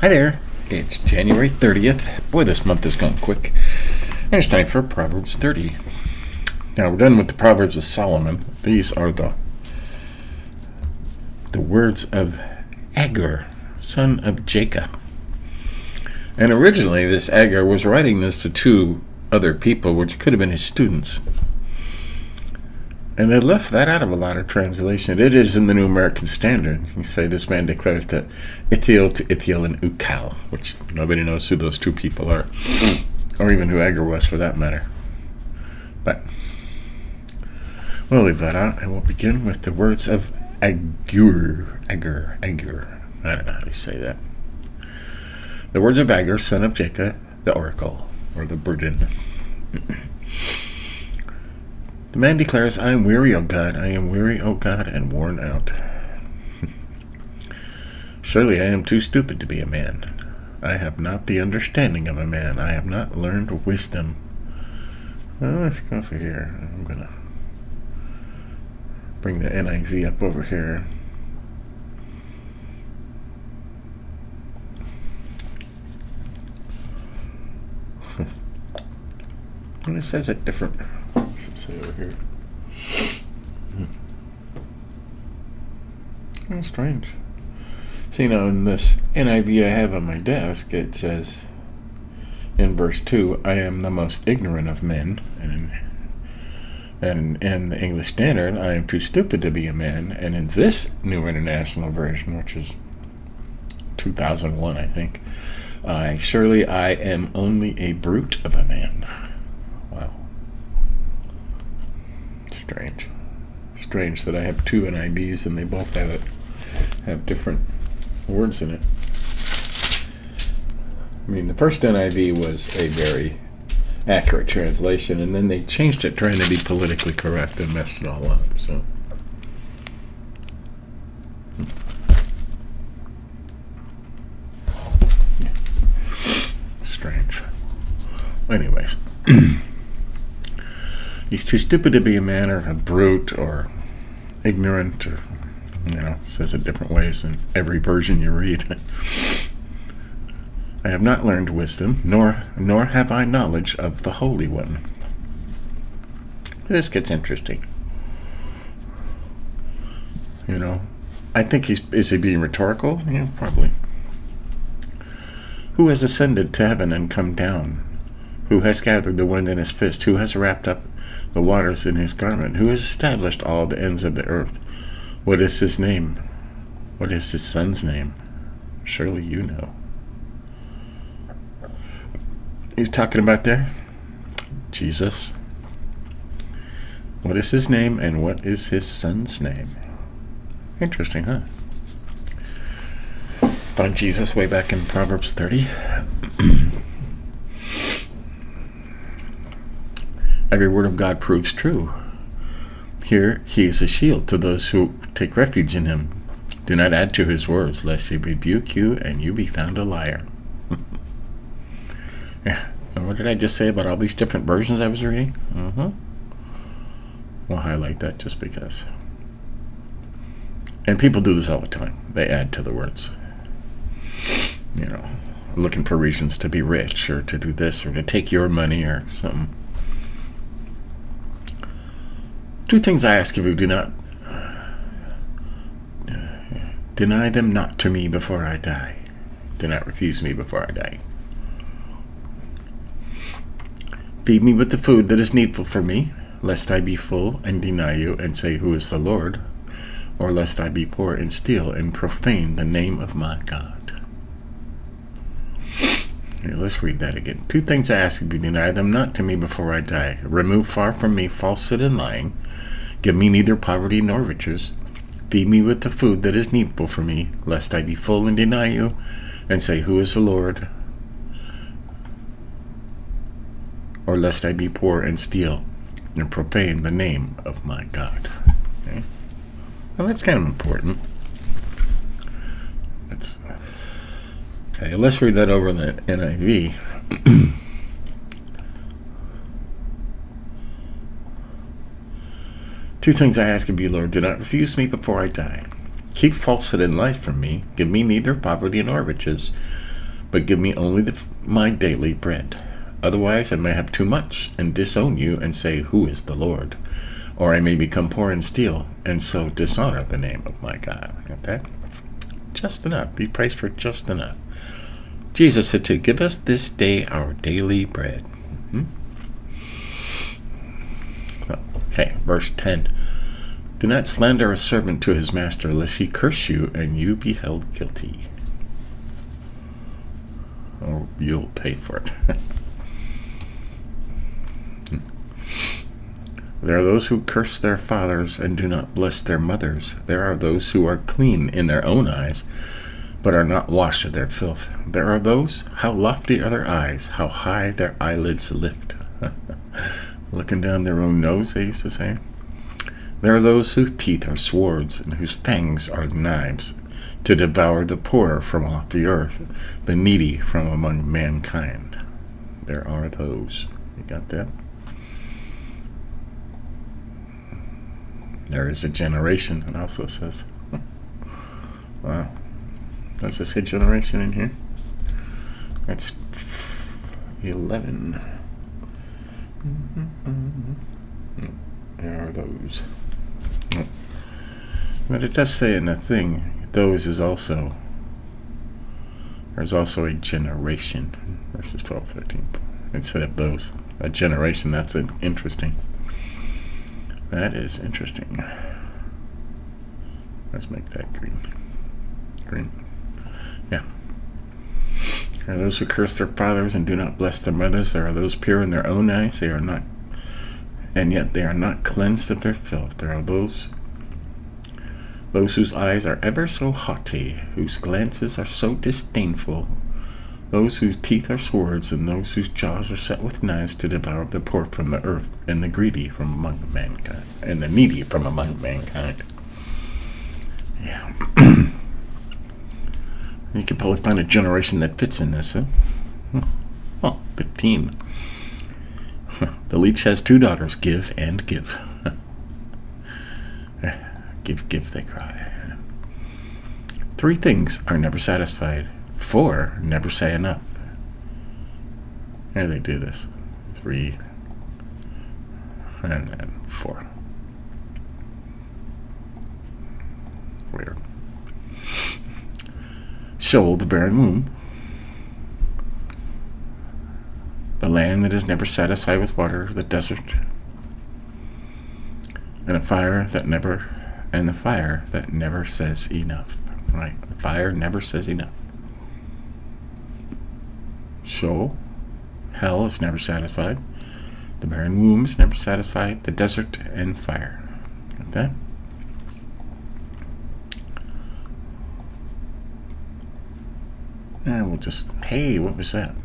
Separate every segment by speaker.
Speaker 1: Hi there. It's January 30th. Boy, this month has gone quick. And it's time for Proverbs 30. Now, we're done with the Proverbs of Solomon. These are the words of Agur, son of Jacob. And originally, this Agur was writing this to two other people, which could have been his students. And they left that out of a lot of translation. It is in the New American Standard. You say this man declares to Ithiel and Ukal, which nobody knows who those two people are, or even who Agur was for that matter. But we'll leave that out, and we'll begin with the words of Agur. I don't know how you say that. The words of Agur, son of Jacob, the oracle, or the burden. The man declares, I am weary, O God, and worn out. Surely I am too stupid to be a man. I have not the understanding of a man. I have not learned wisdom. Well, let's go for here. I'm going to bring the NIV up over here. And it says it different. What's it say over here? Oh, strange. See, now in this NIV I have on my desk, it says in verse 2, I am the most ignorant of men. And in the English Standard, I am too stupid to be a man. And in this New International Version, which is 2001, I think, surely I am only a brute of a man. Wow. Strange that I have two NIVs and they both have different words in it. I mean, the first NIV was a very accurate translation, and then they changed it trying to be politically correct and messed it all up. So, strange. Anyways. He's too stupid to be a man, or a brute, or ignorant, or, says it different ways in every version you read. I have not learned wisdom, nor have I knowledge of the Holy One. This gets interesting. I think is he being rhetorical? Yeah, probably. Who has ascended to heaven and come down? Who has gathered the wind in his fist? Who has wrapped up the waters in his garment? Who has established all the ends of the earth? What is his name? What is his son's name? Surely you know. He's talking about there? Jesus. What is his name and what is his son's name? Interesting, huh? Find Jesus way back in Proverbs 30. Every word of God proves true. Here he is a shield to those who take refuge in him. Do not add to his words, lest he rebuke you and you be found a liar. Yeah. And what did I just say about all these different versions I was reading? We'll highlight that just because. And people do this all the time. They add to the words. Looking for reasons to be rich, or to do this, or to take your money, or something. Two things I ask of you, do not deny them not to me before I die. Do not refuse me before I die. Feed me with the food that is needful for me, lest I be full and deny you and say, who is the Lord? Or lest I be poor and steal and profane the name of my God. Here, let's read that again. Two things I ask of you, deny them not to me before I die. Remove far from me falsehood and lying. Give me neither poverty nor riches. Feed me with the food that is needful for me, lest I be full and deny you, and say, who is the Lord? Or lest I be poor and steal and profane the name of my God. Okay? Well, that's kind of important. Okay, let's read that over in the NIV. Two things I ask of you, Lord. Do not refuse me before I die. Keep falsehood and life from me. Give me neither poverty nor riches. but give me only my daily bread. Otherwise I may have too much and disown you and say, who is the Lord? Or I may become poor and steal, and so dishonor the name of my God. Got that? Just enough. Be praised for just enough. Jesus said to give us this day our daily bread. Okay, verse 10. Do not slander a servant to his master, lest he curse you and you be held guilty. Or you'll pay for it. There are those who curse their fathers and do not bless their mothers. There are those who are clean in their own eyes, but are not washed of their filth. There are those, how lofty are their eyes, how high their eyelids lift. Looking down their own nose, they used to say. There are those whose teeth are swords and whose fangs are knives, to devour the poor from off the earth, the needy from among mankind. There are those. You got that? There is a generation, it also says. Wow. Does it say generation in here? That's 11. There are those. But it does say in the thing, those is also, there's also a generation. Verses 12, 13. Instead of those. A generation, that's interesting. That is interesting. Let's make that green. Green. Yeah. There are those who curse their fathers and do not bless their mothers. There are those pure in their own eyes. They are not, and yet they are not cleansed of their filth. There are those whose eyes are ever so haughty, whose glances are so disdainful, those whose teeth are swords, and those whose jaws are set with knives to devour the poor from the earth, and the greedy from among mankind, and the needy from among mankind. Yeah. You could probably find a generation that fits in this, huh? Well, 15. The leech has 2 daughters, give and give. Give, give, they cry. 3 things are never satisfied. 4 never say enough. How do they do this? 3 and then 4. Weird. Sheol, the barren womb. The land that is never satisfied with water, the desert. And the fire that never says enough. Right? The fire never says enough. Sheol, hell is never satisfied. The barren womb is never satisfied. The desert and fire. Got that? And we'll just, hey, what was that?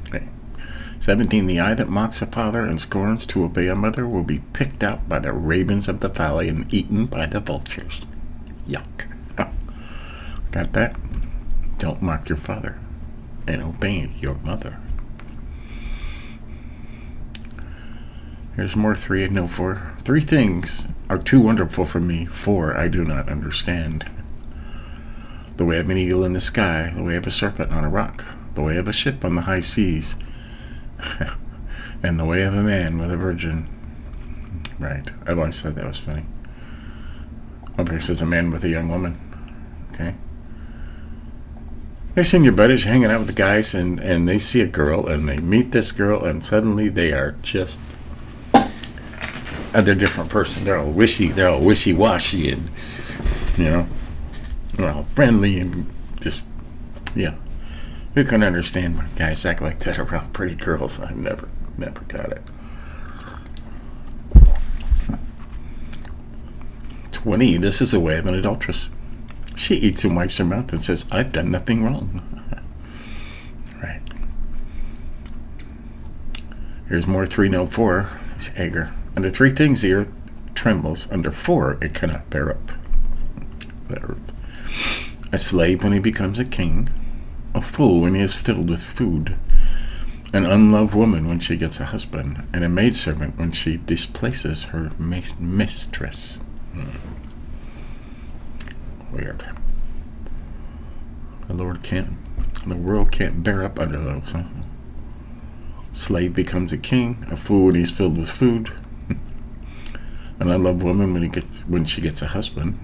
Speaker 1: Okay. 17, the eye that mocks a father and scorns to obey a mother will be picked out by the ravens of the valley and eaten by the vultures. Yuck. Oh, got that? Don't mock your father and obey your mother. Here's more 3 and no 4. 3 things are too wonderful for me. 4 I do not understand. The way of an eagle in the sky, the way of a serpent on a rock, the way of a ship on the high seas, and the way of a man with a virgin. Right. I've always thought that was funny. Over here says a man with a young woman. Okay. They're seeing your buddies hanging out with the guys, and they see a girl, and they meet this girl, and suddenly they are just they're a different person. They're all wishy-washy, and they're all friendly, and just, yeah. Who can understand when guys act like that around pretty girls? I've never got it. 20, this is the way of an adulteress. She eats and wipes her mouth and says, I've done nothing wrong. Right. Here's more 3, no 4. It's Hagar. Under 3 things the earth trembles. Under 4 it cannot bear up. The earth. A slave when he becomes a king. A fool when he is filled with food. an unloved woman when she gets a husband, and a maidservant when she displaces her mistress. Weird. The world can't bear up under those. Huh? Slave becomes a king, a fool when he's filled with food. An unloved woman when she gets a husband,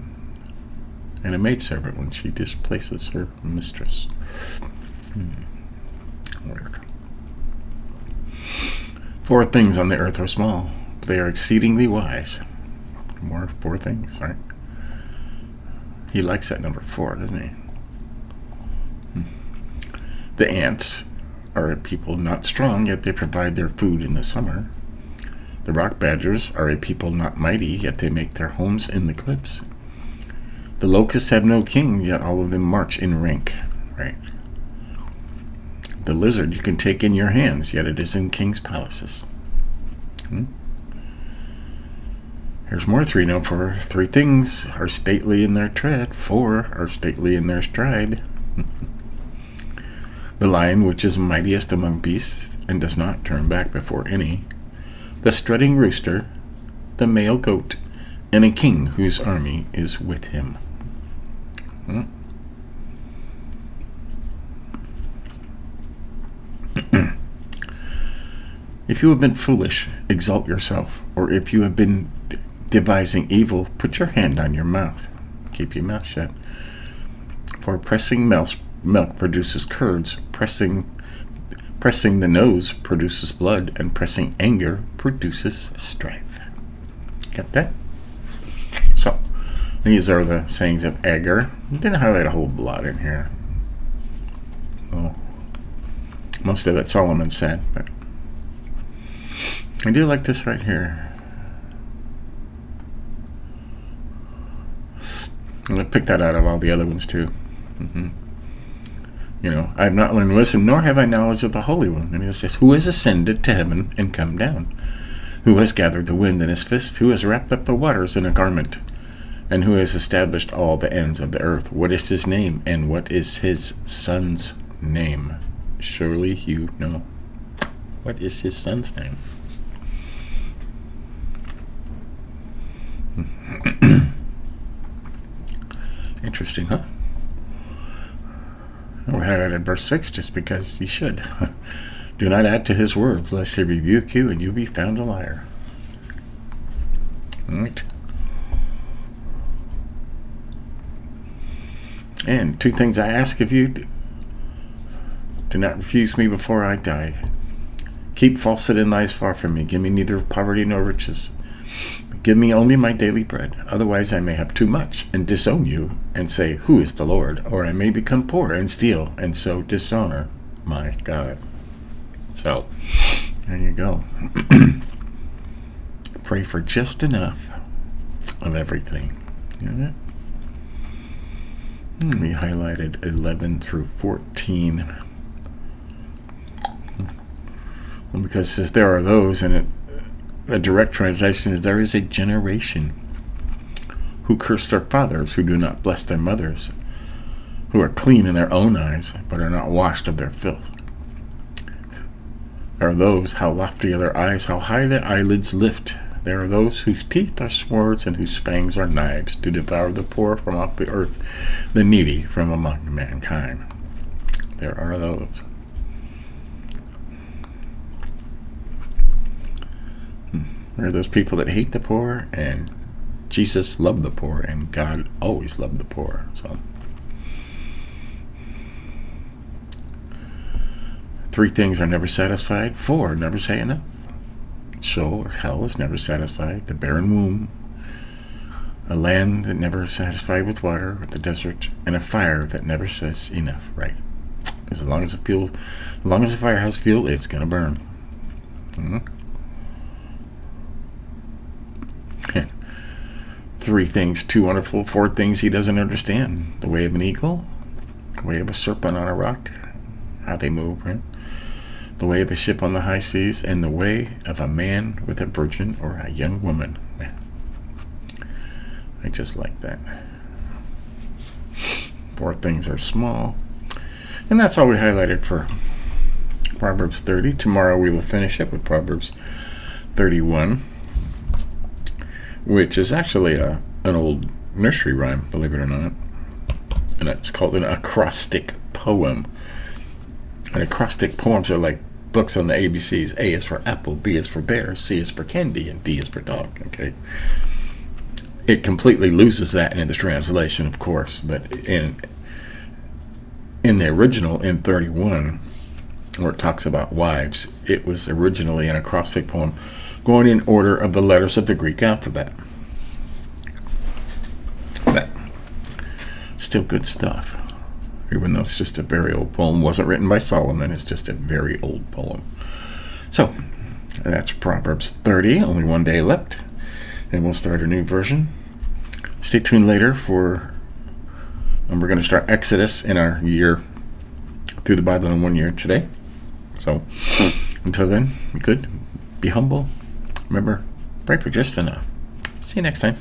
Speaker 1: and a maidservant when she displaces her mistress. Weird. 4 things on the earth are small, but they are exceedingly wise. 4 things, right? He likes that number 4, doesn't he? The ants are a people not strong, yet they provide their food in the summer. The rock badgers are a people not mighty, yet they make their homes in the cliffs. The locusts have no king, yet all of them march in rank. Right? The lizard you can take in your hands, yet it is in kings' palaces. Here's more 3 now. For 3 things are stately in their tread, 4 are stately in their stride. The lion which is mightiest among beasts, and does not turn back before any. The strutting rooster, the male goat, and a king whose army is with him. If you have been foolish, exalt yourself, or if you have been devising evil, put your hand on your mouth. Keep your mouth shut. For pressing milk produces curds, pressing the nose produces blood, and pressing anger produces strife. Got that? So, these are the sayings of Agur. I didn't highlight a whole lot in here. Well, most of it Solomon said, but I do like this right here. I'm going to pick that out of all the other ones too. I have not learned wisdom, nor have I knowledge of the Holy One. And he says, who has ascended to heaven and come down? Who has gathered the wind in his fist? Who has wrapped up the waters in a garment? And who has established all the ends of the earth? What is his name, and what is his son's name? Surely you know. What is his son's name? Interesting, huh? We highlighted verse 6 just because you should. Do not add to his words, lest he rebuke you and you be found a liar. All right. And 2 things I ask of you. Do not refuse me before I die. Keep falsehood and lies far from me. Give me neither poverty nor riches. Give me only my daily bread. Otherwise I may have too much and disown you and say, who is the Lord? Or I may become poor and steal and so dishonor my God. So, there you go. Pray for just enough of everything. Yeah. We highlighted 11 through 14. Well, because it says there are those, and the direct translation is there is a generation who curse their fathers, who do not bless their mothers, who are clean in their own eyes, but are not washed of their filth. There are those, how lofty are their eyes, how high their eyelids lift. There are those whose teeth are swords and whose fangs are knives, to devour the poor from off the earth, the needy from among mankind. There are those. There are those people that hate the poor, and Jesus loved the poor, and God always loved the poor. So, 3 things are never satisfied. 4 never say enough. Sheol or hell is never satisfied. The barren womb, a land that never is satisfied with water, the desert, and a fire that never says enough. Right? As long as the fire has fuel, it's gonna burn. 3 things too wonderful. 4 things he doesn't understand. The way of an eagle, the way of a serpent on a rock, how they move, right? The way of a ship on the high seas, and the way of a man with a virgin or a young woman. I just like that. 4 things are small. And that's all we highlighted for Proverbs 30. Tomorrow we will finish it with Proverbs 31, which is actually an old nursery rhyme, believe it or not. And it's called an acrostic poem. And acrostic poems are like books on the ABCs. A is for apple, B is for bear, C is for candy, and D is for dog. Okay. It completely loses that in the translation, of course, but in the original, in 31, where it talks about wives, it was originally an acrostic poem going in order of the letters of the Greek alphabet. But still good stuff, even though it's just a very old poem. It wasn't written by Solomon. It's just a very old poem. So that's Proverbs 30. Only one day left, and we'll start a new version. Stay tuned later and we're going to start Exodus in our year through the Bible in 1 year today. So until then, good. Be humble. Remember, pray for just enough. See you next time.